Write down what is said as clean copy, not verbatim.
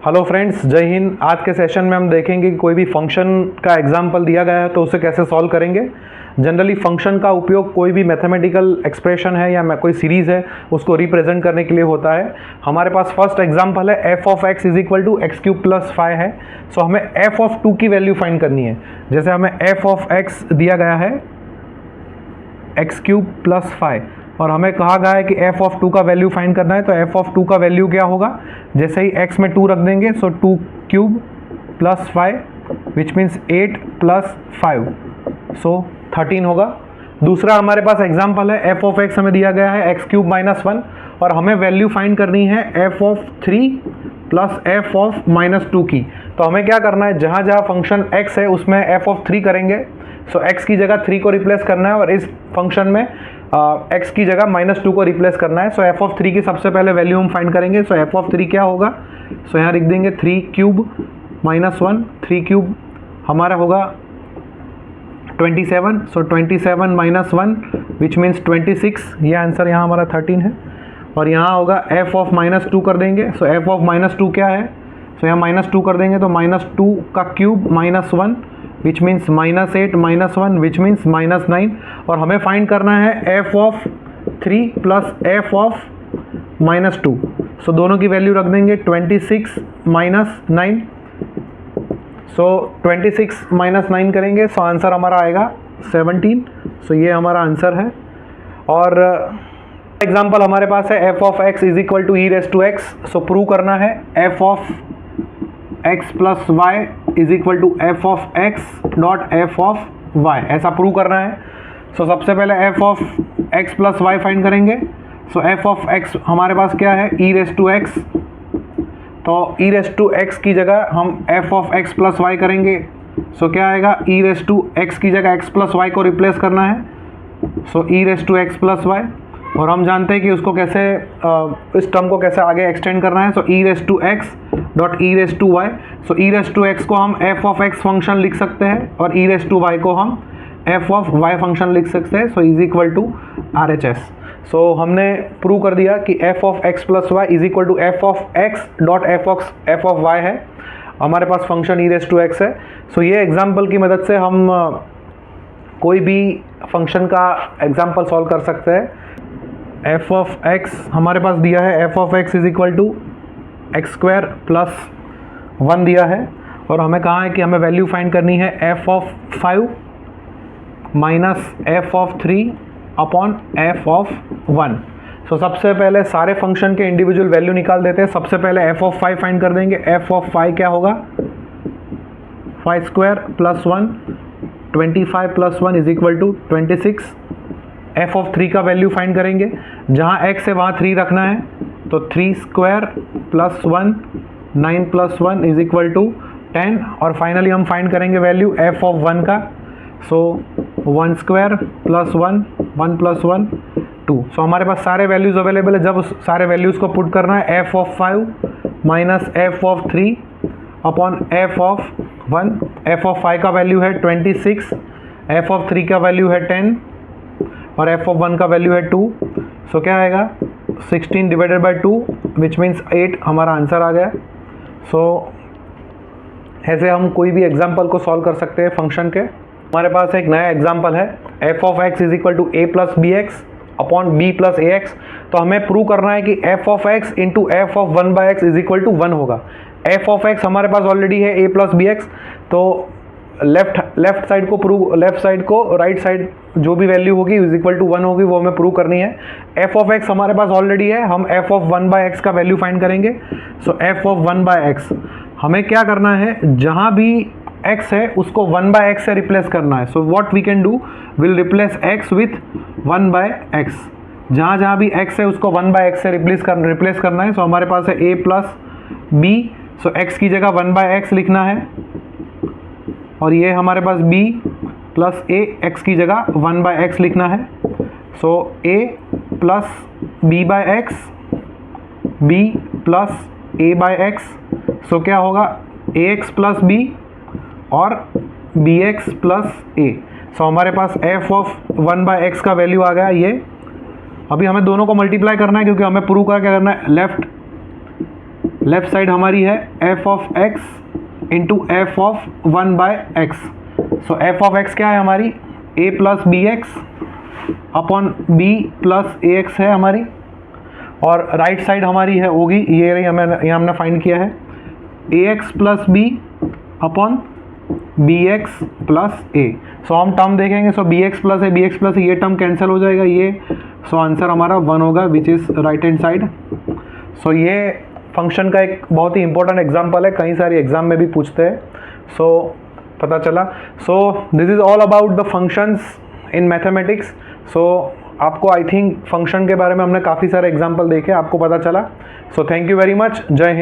Hello friends, जय हिंद। आज के सेशन में हम देखेंगे कि कोई भी फंक्शन का एग्जाम्पल दिया गया है तो उसे कैसे सॉल्व करेंगे। जनरली फंक्शन का उपयोग कोई भी मैथमेटिकल एक्सप्रेशन है या कोई सीरीज़ है उसको रिप्रेजेंट करने के लिए होता है। हमारे पास फर्स्ट एग्जाम्पल है F of x is equal to X cube plus 5 है। सो हमें एफ ऑफ 2 की वैल्यू फाइंड करनी है। जैसे हमें एफ ऑफ एक्स दिया गया है एक्स क्यूब प्लस 5 और हमें कहा गया है कि एफ ऑफ 2 का वैल्यू फाइंड करना है। तो एफ ऑफ 2 का वैल्यू क्या होगा, जैसे ही x में 2 रख देंगे सो 2 cube plus 5 which means 8 plus 5 सो 13 होगा। दूसरा हमारे पास एग्जाम्पल है एफ ऑफ एक्स हमें दिया गया है एक्स क्यूब माइनस 1 और हमें वैल्यू फाइंड करनी है F of 3 plus F of minus 2 की। तो हमें क्या करना है, जहाँ जहाँ फंक्शन x है उसमें एफ ऑफ 3 करेंगे। सो x की जगह 3 को रिप्लेस करना है और इस फंक्शन में x की जगह माइनस 2 को रिप्लेस करना है। सो एफ ऑफ 3 की सबसे पहले वैल्यू हम फाइंड करेंगे। सो एफ ऑफ 3 क्या होगा, सो यहाँ लिख देंगे 3 क्यूब माइनस 1, 3 क्यूब हमारा होगा 27। सो 27 माइनस 1 विच मीन्स 26, ये आंसर यहाँ हमारा 13 है। और यहाँ होगा एफ ऑफ माइनस 2 कर देंगे। सो एफ ऑफ माइनस 2 क्या है, सो यहाँ माइनस 2 कर देंगे तो माइनस 2 का cube minus 1 which means minus 8 minus 1 which means minus 9। और हमें फाइंड करना है F of 3 plus F of minus 2। सो दोनों की वैल्यू रख देंगे 26 माइनस 9। सो 26 माइनस 9 करेंगे सो आंसर हमारा आएगा 17। सो ये हमारा आंसर है। और एग्जाम्पल हमारे पास है F of x is equal to E raise to X. So prove करना है F of x plus Y is equal to F of x dot F of Y, ऐसा प्रूव करना है। सो सबसे पहले F of x plus Y find करेंगे। So f of x हमारे पास क्या है, ई रेस टू एक्स। तो ई रेस टू एक्स की जगह हम F of x plus Y करेंगे। सो क्या आएगा, ई रेस टू एक्स की जगह एक्स प्लस वाई को रिप्लेस करना है। So e raise to x plus y, और हम जानते हैं कि उसको कैसे इस टर्म को कैसे आगे एक्सटेंड करना है। So e raise to x dot e raise to y. So e raise to x को हम एफ ऑफ एक्स फंक्शन लिख सकते हैं और ई रेस टू वाई को हम एफ ऑफ वाई फंक्शन लिख सकते हैं। So is equal to R H S. So हमने प्रूव कर दिया कि f of x plus Y is equal to F of x dot F of y है। हमारे पास function e raise to x है। सो ये एग्जाम्पल की मदद से हम कोई भी फंक्शन का एग्जाम्पल सॉल्व कर सकते हैं। एफ ऑफ एक्स हमारे पास दिया है F of x is equal to X square plus 1 दिया है और हमें कहा है कि हमें वैल्यू फाइंड करनी है F of 5 minus F of 3 upon F of 1। सो सबसे पहले सारे फंक्शन के इंडिविजुअल वैल्यू निकाल देते हैं। सबसे पहले एफ ऑफ 5 फाइंड कर देंगे। एफ ऑफ 5 क्या होगा, 5 square plus 1, 25 plus 1 is equal to 26। F of 3 का वैल्यू फाइंड करेंगे, जहाँ x है वहाँ 3 रखना है। तो 3 square plus 1, 9 plus 1 is equal to 10। और फाइनली हम फाइंड करेंगे वैल्यू एफ ऑफ 1 का। सो 1 स्क्वायर प्लस 1, 1 प्लस 1 2। सो हमारे पास सारे वैल्यूज़ अवेलेबल है। जब उस सारे वैल्यूज़ को पुट करना है, F of 5 minus F of 3 upon F of 1। F of 5 का वैल्यू है 26, एफ ऑफ 3 का वैल्यू है 10 और एफ ऑफ 1 का वैल्यू है 2। सो क्या आएगा, 16 डिवाइडेड बाई 2 विच मीन्स 8 हमारा आंसर आ गया। सो ऐसे हम कोई भी एग्जाम्पल को सॉल्व कर सकते हैं फंक्शन के। हमारे पास एक नया एग्जाम्पल है F of x is equal to a plus b x upon b plus a x. तो हमें प्रूव करना है कि f of x into f of 1 by x is equal to 1 होगा। एफ ऑफ एक्स हमारे पास already है a plus b x, तो लेफ्ट साइड को राइट साइड जो भी वैल्यू होगी इज इक्वल टू 1 होगी, वो हमें प्रूव करनी है। एफ ऑफ एक्स हमारे पास ऑलरेडी है, हम एफ ऑफ 1 बाय एक्स का वैल्यू फाइंड करेंगे। So f of 1 by x हमें क्या करना है, जहाँ भी x है उसको 1 बाय एक्स से रिप्लेस करना है। So what we can do, will replace x with 1 by x. जहाँ जहाँ भी x है उसको 1 बाय एक्स से रिप्लेस करना है। सो हमारे पास है a plus b. So x की जगह 1 बाय एक्स लिखना है और ये हमारे पास b प्लस a, x की जगह 1 बाय एक्स लिखना है। सो a plus b by x, b plus a by x. So क्या होगा, ax प्लस b और bx प्लस a। सो हमारे पास f ऑफ 1 बाय एक्स का वैल्यू आ गया ये। अभी हमें दोनों को मल्टीप्लाई करना है क्योंकि हमें प्रूव क्या करना है, लेफ्ट लेफ्ट साइड हमारी है F of x into f of 1/x। So f of x क्या है हमारी, a plus b x upon b plus a x है हमारी, और राइट साइड हमारी है होगी ये रही, हमें हमने फाइंड किया है a x plus b upon b x plus a. So हम टर्म देखेंगे, so b x plus a ये टर्म कैंसिल हो जाएगा ये, सो आंसर हमारा 1 होगा which is right hand side. So ये फंक्शन का एक बहुत ही इंपॉर्टेंट एग्जाम्पल है, कई सारे एग्जाम में भी पूछते हैं, सो पता चला। So this is all about the functions in mathematics. So आपको आई थिंक फंक्शन के बारे में हमने काफ़ी सारे एग्जाम्पल देखे, आपको पता चला। So thank you very much, जय हिंद।